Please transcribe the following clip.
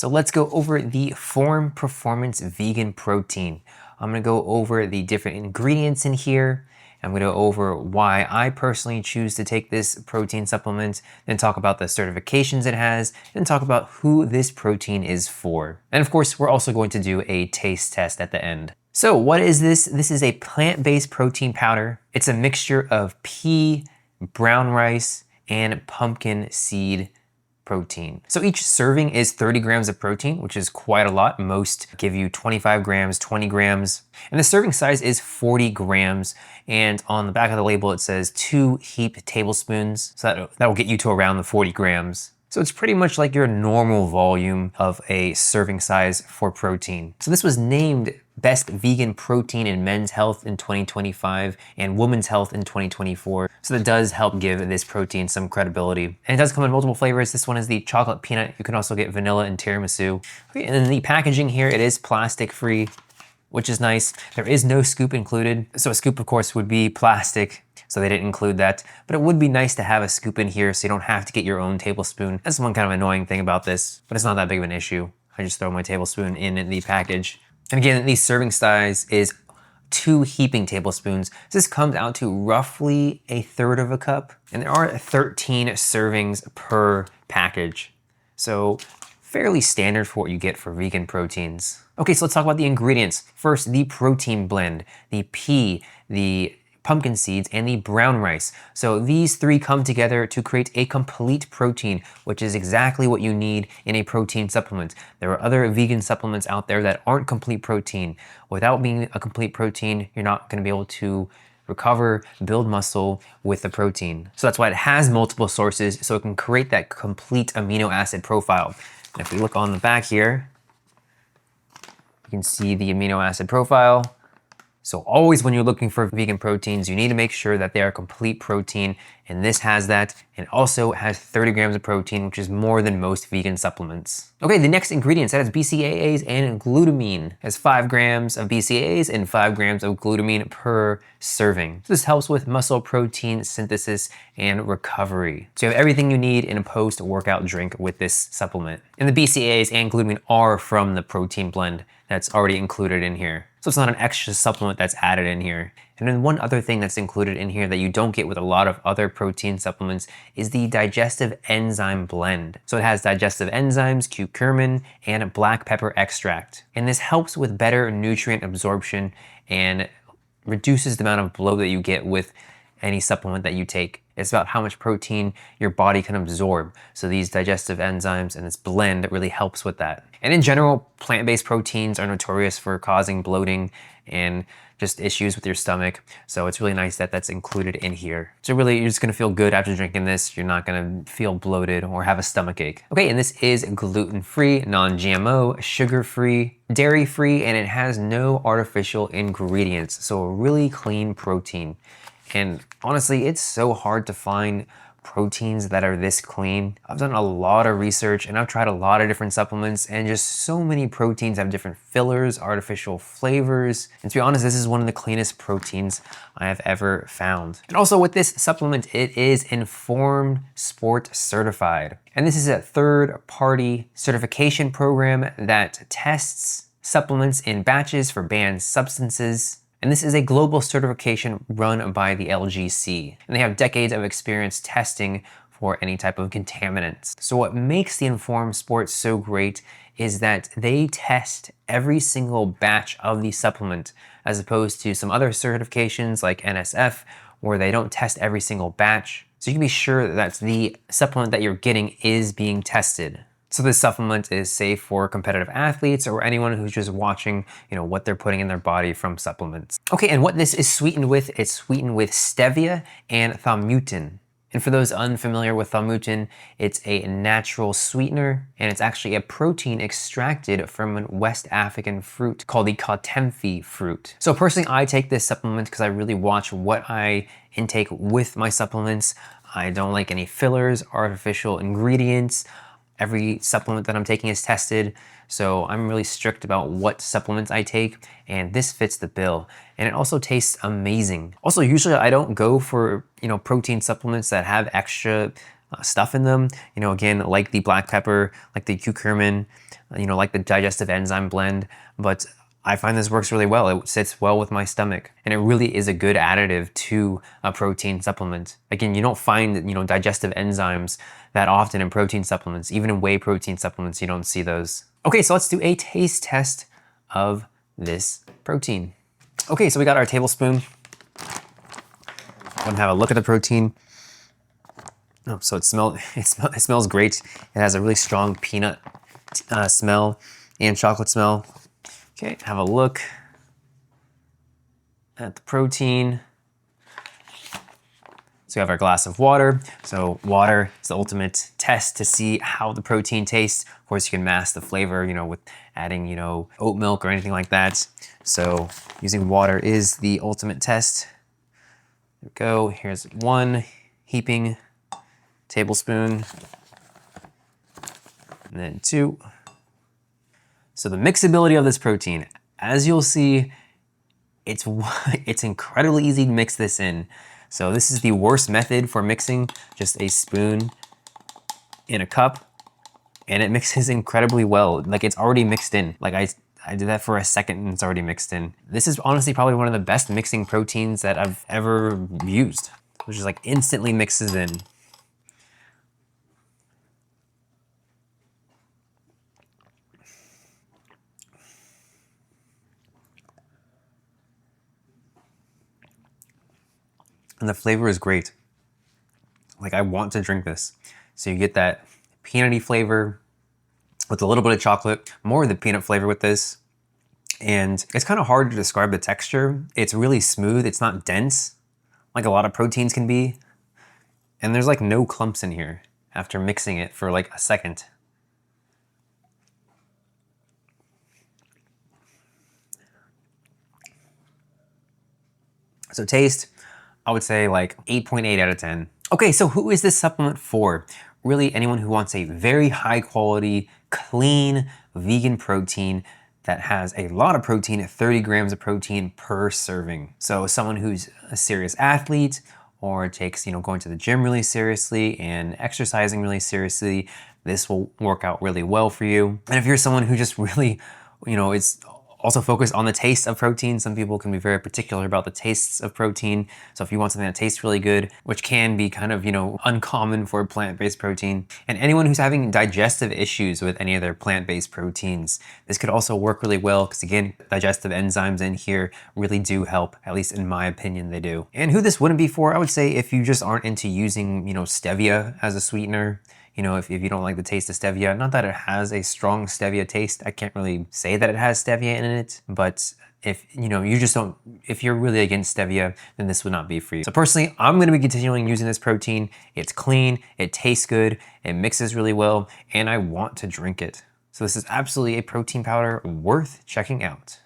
So let's go over the Form Performance Vegan Protein. I'm gonna go over the different ingredients in here. I'm gonna go over why I personally choose to take this protein supplement, then talk about the certifications it has, and talk about who this protein is for. And of course, we're also going to do a taste test at the end. So what is this? This is a plant-based protein powder. It's a mixture of pea, brown rice, and pumpkin seed protein. So each serving is 30 grams of protein, which is quite a lot. Most give you 25 grams, 20 grams. And the serving size is 40 grams. And on the back of the label, it says 2 heaped tablespoons. So that will get you to around the 40 grams. So it's pretty much like your normal volume of a serving size for protein. So this was named Best Vegan Protein in Men's Health in 2025 and Women's Health in 2024. So that does help give this protein some credibility. And it does come in multiple flavors. This one is the chocolate peanut. You can also get vanilla and tiramisu. Okay, and then the packaging here, it is plastic free, which is nice. There is no scoop included. So a scoop, of course, would be plastic. So they didn't include that, but it would be nice to have a scoop in here so you don't have to get your own tablespoon. That's one kind of annoying thing about this, but it's not that big of an issue. I just throw my tablespoon in the package. And again, the serving size is 2 heaping tablespoons. So this comes out to roughly 1/3 of a cup. And there are 13 servings per package. So fairly standard for what you get for vegan proteins. Okay, so let's talk about the ingredients. First, the protein blend, the pea, the pumpkin seeds, and the brown rice. So these 3 come together to create a complete protein, which is exactly what you need in a protein supplement. There are other vegan supplements out there that aren't complete protein. Without being a complete protein, you're not gonna be able to recover, build muscle with the protein. So that's why it has multiple sources, so it can create that complete amino acid profile. And if we look on the back here, you can see the amino acid profile. So always when you're looking for vegan proteins, you need to make sure that they are complete protein, and this has that, and also has 30 grams of protein, which is more than most vegan supplements. Okay, the next ingredients, that has BCAAs and glutamine. It has 5 grams of BCAAs and 5 grams of glutamine per serving. So this helps with muscle protein synthesis and recovery. So you have everything you need in a post-workout drink with this supplement. And the BCAAs and glutamine are from the protein blend that's already included in here. So it's not an extra supplement that's added in here. And then one other thing that's included in here that you don't get with a lot of other protein supplements is the digestive enzyme blend. So it has digestive enzymes, curcumin, and black pepper extract. And this helps with better nutrient absorption and reduces the amount of bloat that you get with any supplement that you take. It's about how much protein your body can absorb. So these digestive enzymes and this blend really helps with that. And in general, plant-based proteins are notorious for causing bloating and just issues with your stomach. So it's really nice that that's included in here. So really, you're just gonna feel good after drinking this. You're not gonna feel bloated or have a stomachache. Okay, and this is gluten-free, non-GMO, sugar-free, dairy-free, and it has no artificial ingredients. So a really clean protein. And honestly, it's so hard to find proteins that are this clean. I've done a lot of research and I've tried a lot of different supplements, and just so many proteins have different fillers, artificial flavors. And to be honest, this is one of the cleanest proteins I have ever found. And also with this supplement, it is Informed Sport certified. And this is a third-party certification program that tests supplements in batches for banned substances. And this is a global certification run by the LGC. And they have decades of experience testing for any type of contaminants. So what makes the Informed Sport so great is that they test every single batch of the supplement, as opposed to some other certifications like NSF, where they don't test every single batch. So you can be sure that the supplement that you're getting is being tested. So this supplement is safe for competitive athletes or anyone who's just watching, what they're putting in their body from supplements. Okay, and what this is sweetened with, it's sweetened with stevia and thalmutin. And for those unfamiliar with thalmutin, it's a natural sweetener, and it's actually a protein extracted from a West African fruit called the 𝗪𝗪𝗪 fruit. So personally, I take this supplement because I really watch what I intake with my supplements. I don't like any fillers, artificial ingredients. Every supplement that I'm taking is tested, so I'm really strict about what supplements I take, and this fits the bill. And it also tastes amazing. Also, usually I don't go for, protein supplements that have extra stuff in them. You know, again, like the black pepper, like the curcumin, you know, like the digestive enzyme blend, but I find this works really well. It sits well with my stomach, and it really is a good additive to a protein supplement. Again, you don't find, you know, digestive enzymes that often in protein supplements. Even in whey protein supplements, you don't see those. Okay, so let's do a taste test of this protein. Okay, so we got our tablespoon. I'm gonna have a look at the protein. Oh, so it smells great. It has a really strong peanut smell and chocolate smell. Okay, have a look at the protein. So we have our glass of water. So water is the ultimate test to see how the protein tastes. Of course, you can mask the flavor, you know, with adding, you know, oat milk or anything like that. So using water is the ultimate test. There we go. Here's 1 heaping tablespoon, and then 2. So the mixability of this protein, as you'll see, it's incredibly easy to mix this in. So this is the worst method for mixing, just a spoon in a cup, and it mixes incredibly well. Like, it's already mixed in. Like I did that for a second and it's already mixed in. This is honestly probably one of the best mixing proteins that I've ever used, which is like instantly mixes in. And the flavor is great. Like, I want to drink this. So you get that peanutty flavor with a little bit of chocolate, more of the peanut flavor with this. And it's kind of hard to describe the texture. It's really smooth, it's not dense, like a lot of proteins can be. And there's like no clumps in here after mixing it for like a second. So taste, I would say like 8.8 out of 10. Okay, so who is this supplement for? Really, anyone who wants a very high quality, clean, vegan protein that has a lot of protein, 30 grams of protein per serving. So someone who's a serious athlete or takes, you know, going to the gym really seriously and exercising really seriously, this will work out really well for you. And if you're someone who just really, you know, is also focused on the taste of protein. Some people can be very particular about the tastes of protein. So if you want something that tastes really good, which can be kind of, you know, uncommon for plant-based protein, and anyone who's having digestive issues with any of their plant-based proteins, this could also work really well because, again, digestive enzymes in here really do help, at least in my opinion, they do. And who this wouldn't be for, I would say if you just aren't into using, you know, stevia as a sweetener. You know, if you don't like the taste of stevia, not that it has a strong stevia taste, I can't really say that it has stevia in it, but if, you know, you just don't, if you're really against stevia, then this would not be for you. So personally, I'm gonna be continuing using this protein. It's clean, it tastes good, it mixes really well, and I want to drink it. So this is absolutely a protein powder worth checking out.